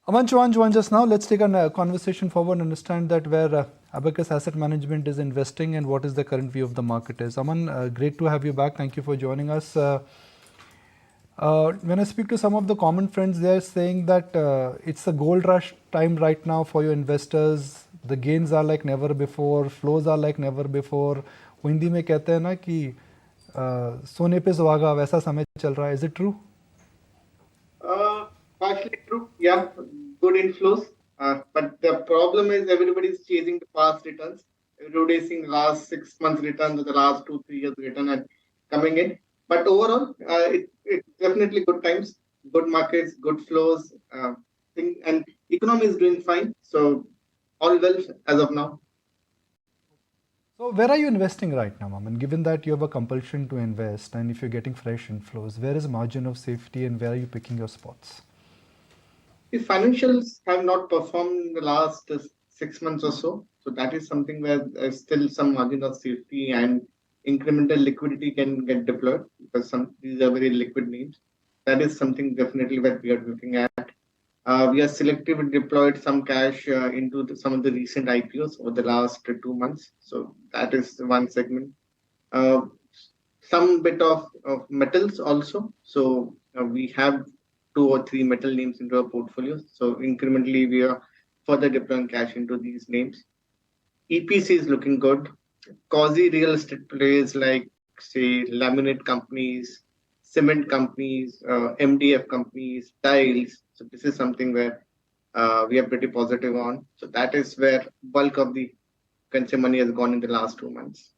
Aman Chowhan joins us now. Let's take a conversation forward and understand that where Abakkus Asset Management is investing and what is the current view of the market is. Aman, great to have you back. Thank you for joining us. When I speak to some of the common friends, they're saying that it's a gold rush time right now for your investors. The gains are like never before, flows are like never before. वो हिंदी में कहते हैं ना कि सोने पे सुहागा वैसा समय चल रहा है. Is it true? Partially true, yeah, good inflows. But the problem is everybody's chasing the past returns. Everybody's seeing the last 6 months returns or the last 2-3 years return and coming in. But overall, it's definitely good times, good markets, good flows, and economy is doing fine. So all well as of now. So where are you investing right now, Aman? Given that you have a compulsion to invest and if you're getting fresh inflows, where is margin of safety and where are you picking your spots? The financials have not performed in the last 6 months or so. So that is something where there's still some margin of safety and incremental liquidity can get deployed because these are very liquid names. That is something definitely that we are looking at. We are selectively deployed some cash into some of the recent IPOs over the last 2 months. So that is one segment. Some bit of metals also. So we have 2 or 3 metal names into our portfolio. So incrementally, we are further deploying cash into these names. EPC is looking good. Quasi real estate plays like, say, laminate companies, cement companies, MDF companies, tiles. So this is something where we are pretty positive on. So that is where bulk of the consumer money has gone in the last 2 months.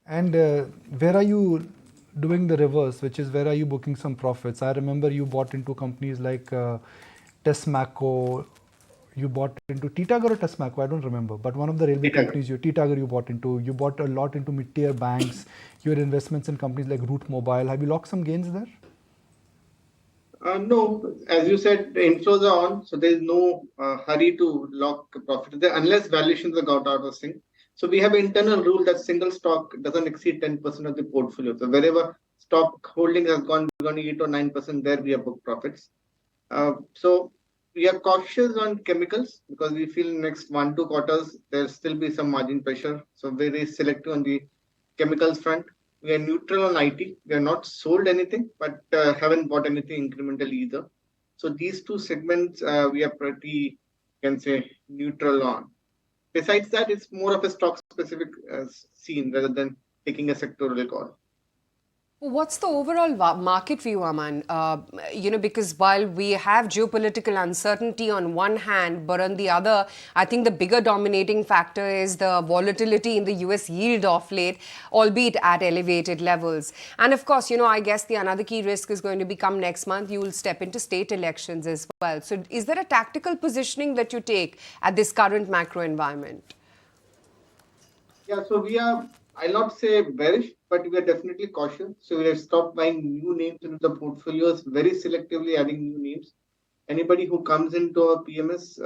And where are you doing the reverse, which is where are you booking some profits? I remember you bought into companies like Tesmaco, you bought into Titagar or Tesmaco, I don't remember, but one of the railway companies, Titagar you bought into, you bought a lot into mid-tier banks, your investments in companies like Route Mobile. Have you locked some gains there? No, as you said, the inflows are on, so there is no hurry to lock profit there unless valuations are got out of sync. So we have an internal rule that single stock doesn't exceed 10% of the portfolio. So wherever stock holding has gone 8 or 9%, there we have booked profits. So we are cautious on chemicals because we feel next 1-2 quarters there'll still be some margin pressure. So very selective on the chemicals front. We are neutral on IT. We are not sold anything, but haven't bought anything incremental either. So these two segments we are pretty, can say, neutral on. Besides that, it's more of a stock-specific scene rather than taking a sectoral call. What's the overall market view, Aman? Because while we have geopolitical uncertainty on one hand, but on the other, I think the bigger dominating factor is the volatility in the US yield of late, albeit at elevated levels. And of course, I guess the another key risk is going to become next month, you will step into state elections as well. So is there a tactical positioning that you take at this current macro environment? Yeah, so we are, I'll not say bearish, but we are definitely cautious. So we have stopped buying new names into the portfolios, very selectively adding new names. Anybody who comes into our PMS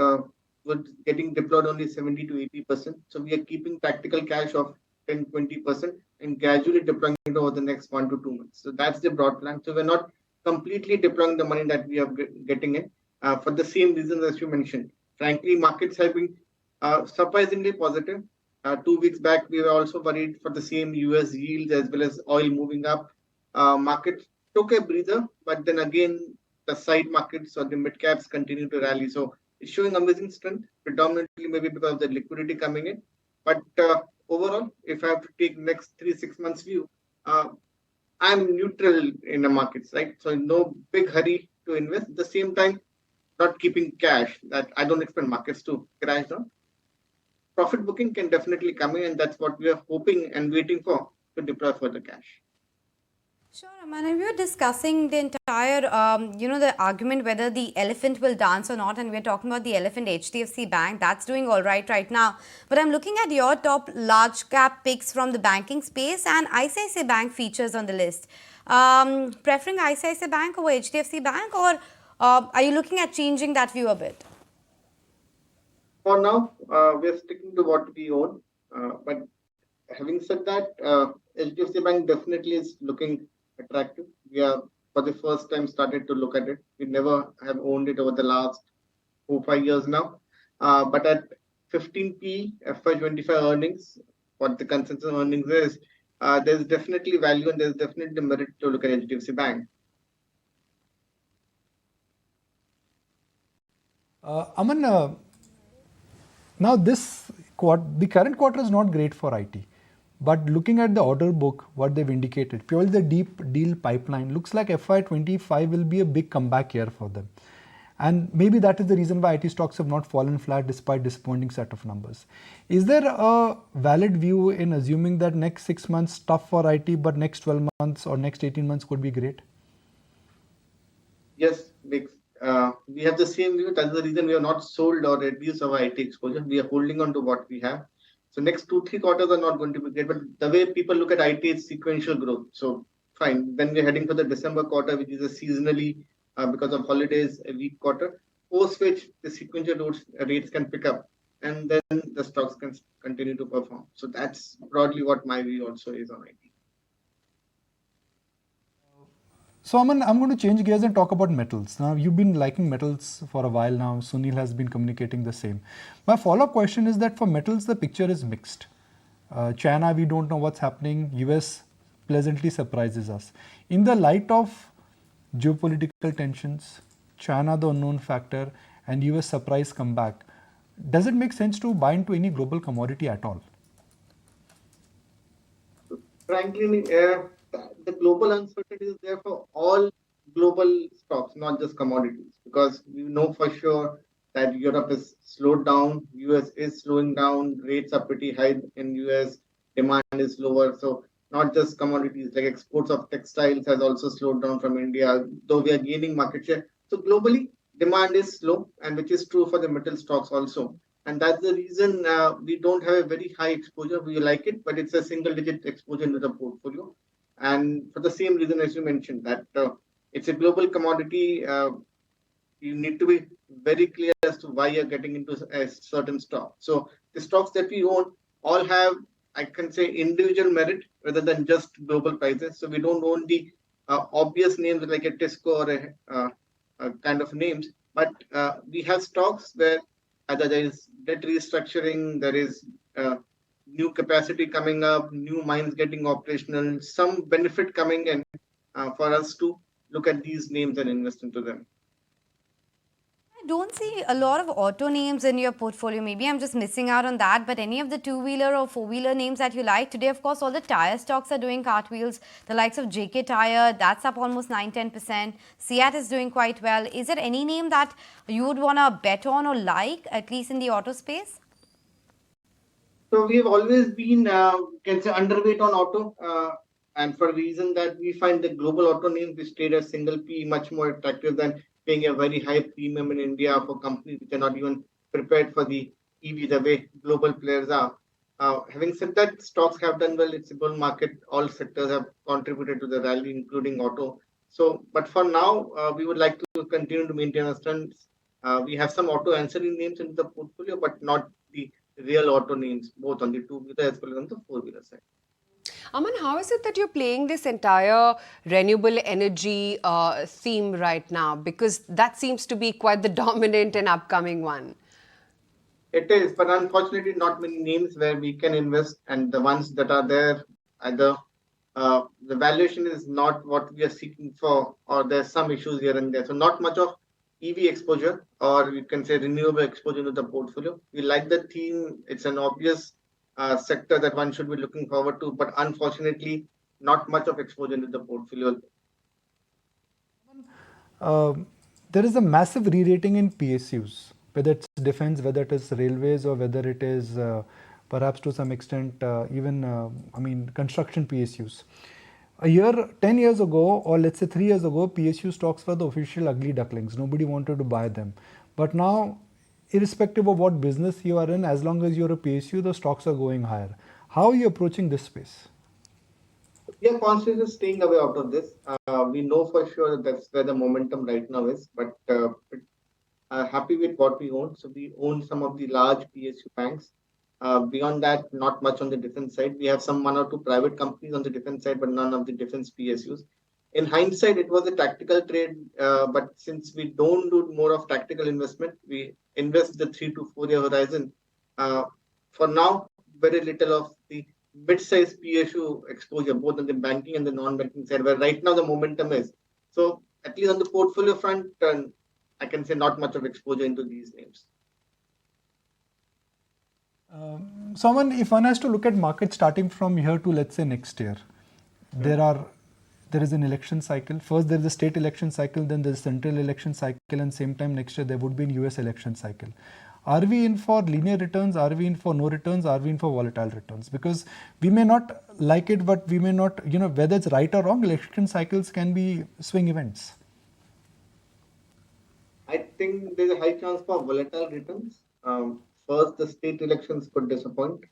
would getting deployed only 70 to 80%. So we are keeping tactical cash of 10-20% and gradually deploying it over the next 1 to 2 months. So that's the broad plan. So we're not completely deploying the money that we are getting in for the same reasons as you mentioned. Frankly, markets have been surprisingly positive. 2 weeks back, we were also worried for the same US yields as well as oil moving up. Market took a breather, but then again, the side markets or the mid caps continue to rally. So it's showing amazing strength, predominantly maybe because of the liquidity coming in. But overall, if I have to take next 3-6 months view, I'm neutral in the markets, right? So no big hurry to invest. At the same time, not keeping cash that I don't expect markets to crash down. Profit booking can definitely come in, and that's what we are hoping and waiting for to deploy further cash. Sure, Aman. And we were discussing the entire, the argument whether the elephant will dance or not. And we're talking about the elephant HDFC Bank. That's doing all right now. But I'm looking at your top large cap picks from the banking space, and ICICI Bank features on the list. Preferring ICICI Bank over HDFC Bank, or are you looking at changing that view a bit? For now, we're sticking to what we own. But having said that, HDFC Bank definitely is looking attractive. We are, for the first time, started to look at it. We never have owned it over the last 4-5 years now. But at 15p FY25 earnings, what the consensus earnings is, there's definitely value and there's definitely merit to look at HDFC Bank. Aman, now the current quarter is not great for IT, but looking at the order book, what they've indicated, purely the deep deal pipeline, looks like FY25 will be a big comeback year for them. And maybe that is the reason why IT stocks have not fallen flat despite disappointing set of numbers. Is there a valid view in assuming that next 6 months tough for IT, but next 12 months or next 18 months could be great? Yes, we have the same view. That's the reason we have not sold or reduced our IT exposure. We are holding on to what we have. So next 2-3 quarters are not going to be great. But the way people look at IT is sequential growth. So fine. Then we're heading for the December quarter, which is a seasonally, because of holidays, a weak quarter, post which the sequential rates can pick up. And then the stocks can continue to perform. So that's broadly what my view also is on IT. So Aman, I'm going to change gears and talk about metals. Now, you've been liking metals for a while now. Sunil has been communicating the same. My follow-up question is that for metals, the picture is mixed. China, we don't know what's happening. US pleasantly surprises us. In the light of geopolitical tensions, China, the unknown factor, and US surprise comeback, does it make sense to buy into any global commodity at all? Frankly, the global uncertainty is there for all global stocks, not just commodities, because we know for sure that Europe is slowed down, US is slowing down, rates are pretty high in US, demand is lower. So not just commodities, like exports of textiles has also slowed down from India, though we are gaining market share. So globally, demand is slow, and which is true for the metal stocks also. And that's the reason we don't have a very high exposure. We like it, but it's a single-digit exposure into the portfolio. And for the same reason as you mentioned, that it's a global commodity, you need to be very clear as to why you're getting into a certain stock. So the stocks that we own all have, I can say, individual merit rather than just global prices. So we don't own the obvious names like a Tesco or a kind of names, but we have stocks where either there is debt restructuring, there is new capacity coming up, new mines getting operational, some benefit coming in for us to look at these names and invest into them. I don't see a lot of auto names in your portfolio. Maybe I'm just missing out on that. But any of the two-wheeler or four-wheeler names that you like? Today, of course, all the tire stocks are doing cartwheels. The likes of JK Tire, that's up almost 9-10%. Seat is doing quite well. Is there any name that you would want to bet on or like, at least in the auto space? So we have always been, can say, underweight on auto. And for a reason that we find the global auto names which trade as single P much more attractive than paying a very high premium in India for companies which are not even prepared for the EV the way global players are. Having said that, stocks have done well. It's a bull market. All sectors have contributed to the rally, including auto. So, but for now, we would like to continue to maintain our strengths. We have some auto ancillary names in the portfolio, but not the real auto names, both on the two-wheeler as well as on the four-wheeler side. Aman, how is it that you're playing this entire renewable energy theme right now? Because that seems to be quite the dominant and upcoming one. It is, but unfortunately, not many names where we can invest, and the ones that are there, either the valuation is not what we are seeking for, or there's some issues here and there. So not much of EV exposure, or you can say renewable exposure to the portfolio. We like the theme. It's an obvious sector that one should be looking forward to, but unfortunately, not much of exposure to the portfolio. There is a massive re-rating in PSUs, whether it's defense, whether it is railways, or whether it is perhaps to some extent even construction PSUs. 10 years ago, or let's say 3 years ago, PSU stocks were the official ugly ducklings. Nobody wanted to buy them. But now, irrespective of what business you are in, as long as you're a PSU, the stocks are going higher. How are you approaching this space? We are constantly staying away out of this. We know for sure that that's where the momentum right now is, but happy with what we own. So we own some of the large PSU banks. Beyond that, not much on the defense side. We have one or two private companies on the defense side, but none of the defense PSUs. In hindsight, it was a tactical trade, but since we don't do more of tactical investment, we invest the 3 to 4 year horizon. For now, very little of the mid-sized PSU exposure, both on the banking and the non-banking side, where right now the momentum is. So at least on the portfolio front, I can say not much of exposure into these names. Someone, if one has to look at market starting from here to let's say next year, there is an election cycle. First there is a state election cycle, then there is central election cycle, and same time next year there would be an US election cycle. Are we in for linear returns? Are we in for no returns? Are we in for volatile returns? Because we may not like it, but we may not, whether it's right or wrong, election cycles can be swing events. I think there's a high chance for volatile returns. First, the state elections could disappoint,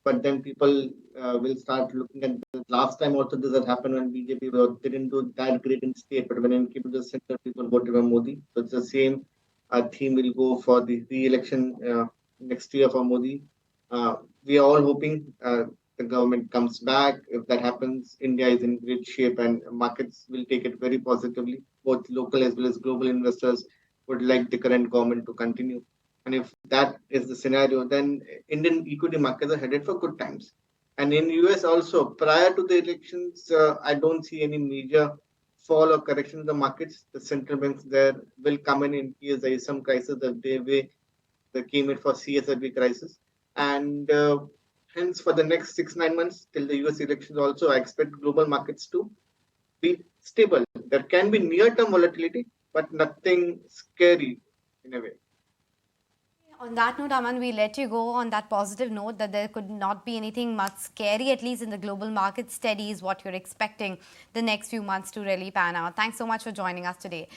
but then people will start looking at the last time also this had happened when BJP didn't do that great in state, but when it came to the center, people voted for Modi. So it's the same theme will go for the re-election next year for Modi. We are all hoping the government comes back. If that happens, India is in great shape and markets will take it very positively. Both local as well as global investors would like the current government to continue. And if that is the scenario, then Indian equity markets are headed for good times. And in US also, prior to the elections, I don't see any major fall or correction in the markets. The central banks there will come in case there is some crisis that they came in for CSRB crisis. And hence, for the next 6-9 months till the US elections also, I expect global markets to be stable. There can be near-term volatility, but nothing scary in a way. On that note, Aman, we let you go on that positive note that there could not be anything much scary, at least in the global market. Steady is what you're expecting the next few months to really pan out. Thanks so much for joining us today.